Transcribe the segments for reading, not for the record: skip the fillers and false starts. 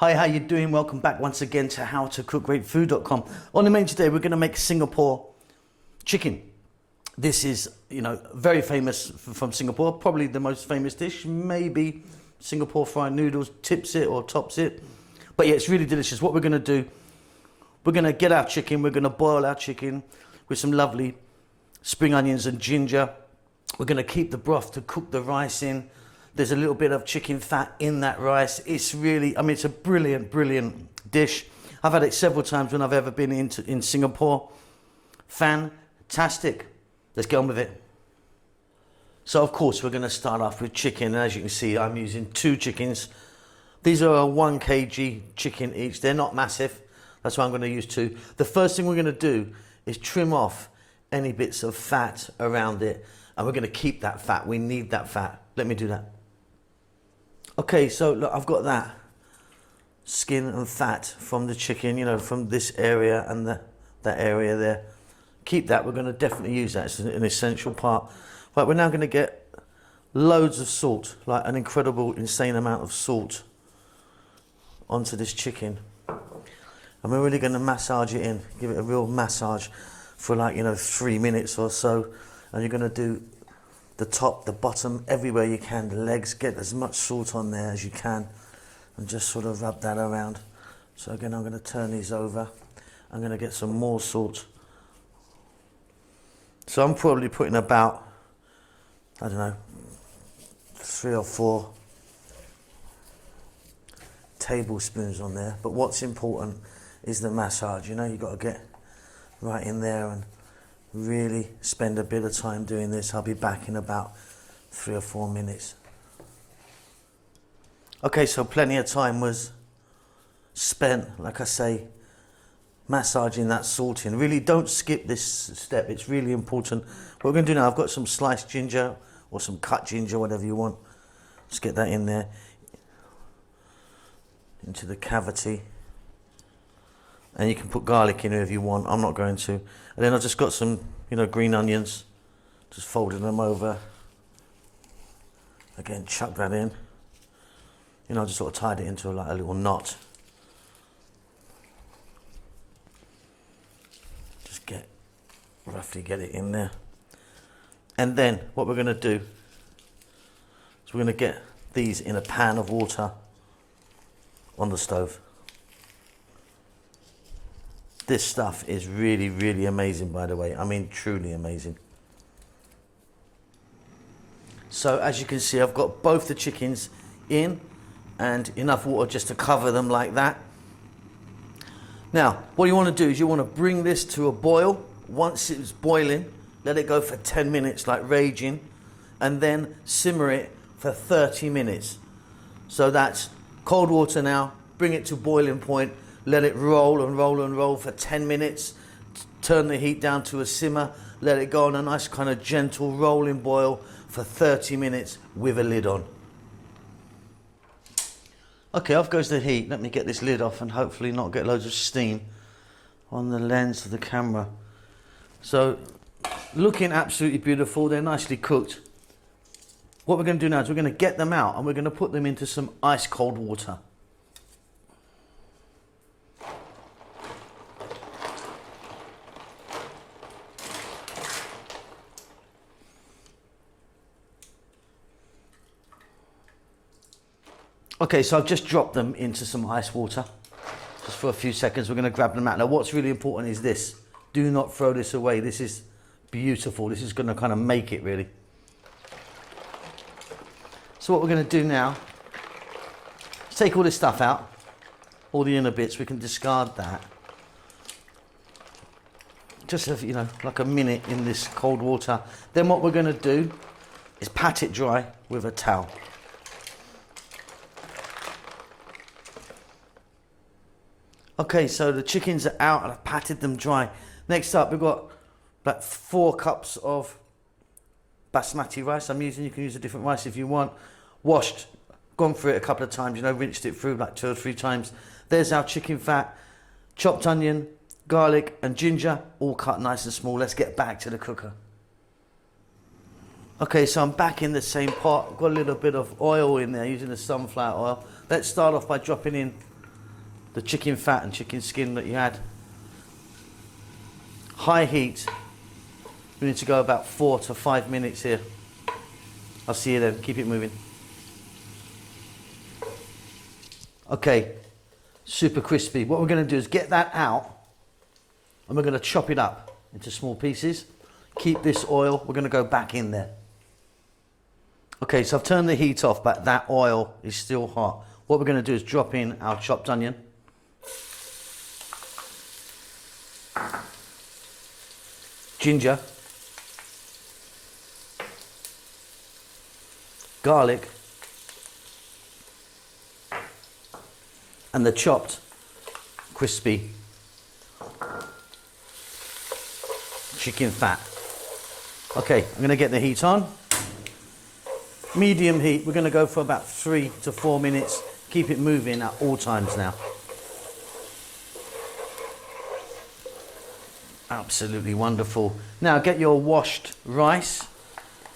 Hi, how you doing? Welcome back once again to howtocookgreatfood.com. On the menu today, we're going to make Singapore chicken. This is, very famous from Singapore. Probably the most famous dish. Maybe Singapore fried noodles tips it or tops it. But yeah, it's really delicious. What we're going to do, we're going to get our chicken. We're going to boil our chicken with some lovely spring onions and ginger. We're going to keep the broth to cook the rice in. There's a little bit of chicken fat in that rice. It's really, it's a brilliant, brilliant dish. I've had it several times when I've ever been in Singapore. Fantastic. Let's get on with it. So of course we're going to start off with chicken. And as you can see, I'm using 2 chickens. These are a 1 kg chicken each. They're not massive. That's why I'm going to use 2. The first thing we're going to do is trim off any bits of fat around it. And we're going to keep that fat. We need that fat. Let me do that. Okay, so look, I've got that skin and fat from the chicken, from this area and that area there. Keep that. We're going to definitely use that. It's an essential part. Right, we're now going to get loads of salt, like an incredible, insane amount of salt onto this chicken. And we're really going to massage it in, give it a real massage for 3 minutes or so. And you're going to do the top, the bottom, everywhere you can, the legs, get as much salt on there as you can and just sort of rub that around. So again, I'm going to turn these over. I'm going to get some more salt. So I'm probably putting about, 3 or 4 tablespoons on there. But what's important is the massage. You've got to get right in there and really spend a bit of time doing this. I'll be back in about 3 or 4 minutes. Okay, so plenty of time was spent, like I say, massaging that salt in. Really don't skip this step. It's really important. What we're going to do now, I've got some sliced ginger or some cut ginger, whatever you want. Just get that in there, into the cavity. And you can put garlic in here if you want. I'm not going to. And then I've just got some, green onions. Just folding them over. Again, chuck that in. Just sort of tied it into a little knot. Just roughly get it in there. And then what we're going to do is we're going to get these in a pan of water on the stove. This stuff is really, really amazing, by the way. Truly amazing. So as you can see, I've got both the chickens in and enough water just to cover them like that. Now, what you want to do is you want to bring this to a boil. Once it's boiling, let it go for 10 minutes, like raging, and then simmer it for 30 minutes. So that's cold water now, bring it to boiling point. Let it roll and roll and roll for 10 minutes. Turn the heat down to a simmer. Let it go on a nice kind of gentle rolling boil for 30 minutes with a lid on. Okay, off goes the heat. Let me get this lid off and hopefully not get loads of steam on the lens of the camera. So, looking absolutely beautiful. They're nicely cooked. What we're going to do now is we're going to get them out and we're going to put them into some ice cold water. Okay, so I've just dropped them into some ice water. Just for a few seconds, we're going to grab them out. Now, what's really important is this. Do not throw this away. This is beautiful. This is going to kind of make it, really. So what we're going to do now is take all this stuff out. All the inner bits, we can discard that. Just, like a minute in this cold water. Then what we're going to do is pat it dry with a towel. Okay, so the chickens are out and I've patted them dry. Next up, we've got about 4 cups of basmati rice I'm using. You can use a different rice if you want. Washed, gone through it a couple of times, rinsed it through like 2 or 3 times. There's our chicken fat, chopped onion, garlic and ginger, all cut nice and small. Let's get back to the cooker. Okay, so I'm back in the same pot. I've got a little bit of oil in there, using the sunflower oil. Let's start off by dropping in the chicken fat and chicken skin that you had. High heat. We need to go about 4 to 5 minutes here. I'll see you then. Keep it moving. Okay, super crispy. What we're going to do is get that out and we're going to chop it up into small pieces. Keep this oil. We're going to go back in there. Okay, so I've turned the heat off, but that oil is still hot. What we're going to do is drop in our chopped onion. Ginger. Garlic. And the chopped, crispy chicken fat. Okay, I'm going to get the heat on. Medium heat. We're going to go for about 3 to 4 minutes. Keep it moving at all times now. Absolutely wonderful. Now get your washed rice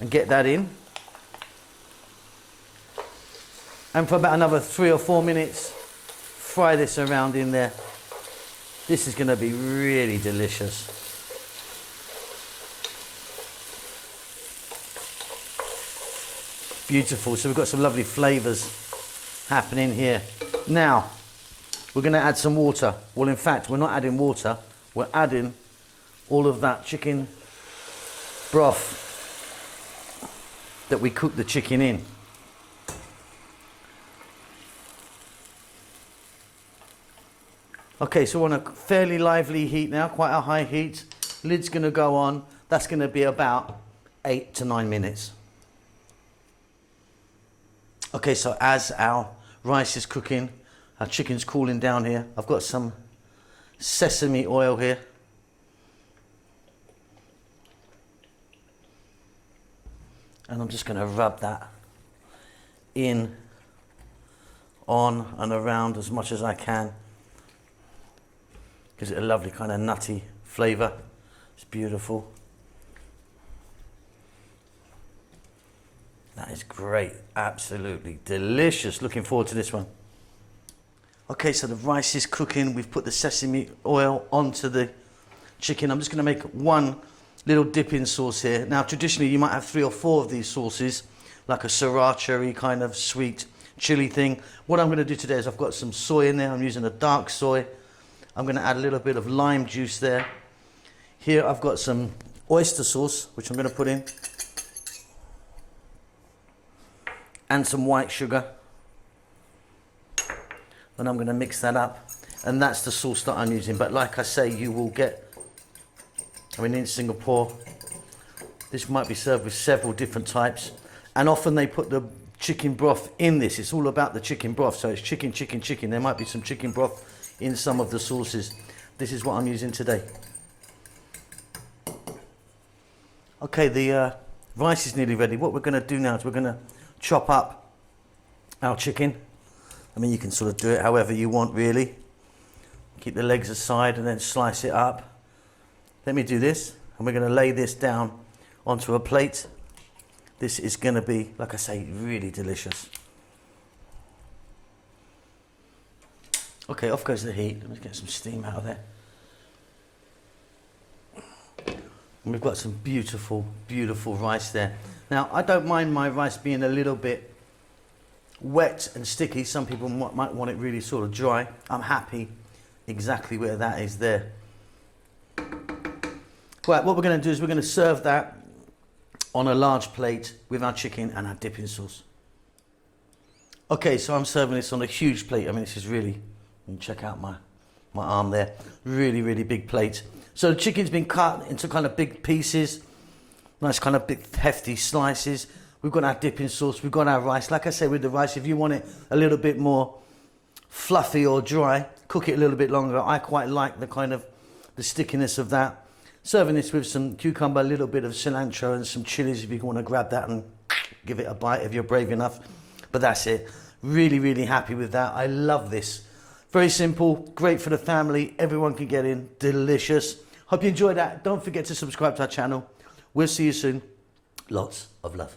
and get that in. And for about another 3 or 4 minutes, fry this around in there. This is going to be really delicious. Beautiful. So we've got some lovely flavors happening here. Now, we're going to add some water. Well, in fact, we're not adding water. We're adding all of that chicken broth that we cooked the chicken in. Okay, so we're on a fairly lively heat now, quite a high heat. Lid's going to go on. That's going to be about 8 to 9 minutes. Okay, so as our rice is cooking, our chicken's cooling down here. I've got some sesame oil here. And I'm just going to rub that in, on and around as much as I can. Gives it a lovely kind of nutty flavour. It's beautiful. That is great. Absolutely delicious. Looking forward to this one. Okay, so the rice is cooking. We've put the sesame oil onto the chicken. I'm just going to make one little dipping sauce here. Now, traditionally, you might have 3 or 4 of these sauces, like a sriracha-y kind of sweet chili thing. What I'm going to do today is I've got some soy in there. I'm using a dark soy. I'm going to add a little bit of lime juice there. Here I've got some oyster sauce, which I'm going to put in. And some white sugar. And I'm going to mix that up. And that's the sauce that I'm using. But like I say, you will get, I mean, in Singapore, this might be served with several different types. And often they put the chicken broth in this. It's all about the chicken broth. So it's chicken, chicken, chicken. There might be some chicken broth in some of the sauces. This is what I'm using today. Okay, the rice is nearly ready. What we're going to do now is we're going to chop up our chicken. I mean, you can sort of do it however you want, really. Keep the legs aside and then slice it up. Let me do this, and we're going to lay this down onto a plate. This is going to be, like I say, really delicious. Okay, off goes the heat. Let me get some steam out of there. And we've got some beautiful, beautiful rice there. Now, I don't mind my rice being a little bit wet and sticky. Some people might want it really sort of dry. I'm happy exactly where that is there. Right, what we're going to do is we're going to serve that on a large plate with our chicken and our dipping sauce. Okay, so I'm serving this on a huge plate. I mean, this is really, you can check out my arm there. Really, really big plate. So the chicken's been cut into kind of big pieces. Nice kind of big hefty slices. We've got our dipping sauce, we've got our rice. Like I say with the rice, if you want it a little bit more fluffy or dry, cook it a little bit longer. I quite like the kind of the stickiness of that. Serving this with some cucumber, a little bit of cilantro and some chilies if you want to grab that and give it a bite if you're brave enough. But that's it. Really, really happy with that. I love this. Very simple, great for the family. Everyone can get in, delicious. Hope you enjoyed that. Don't forget to subscribe to our channel. We'll see you soon. Lots of love.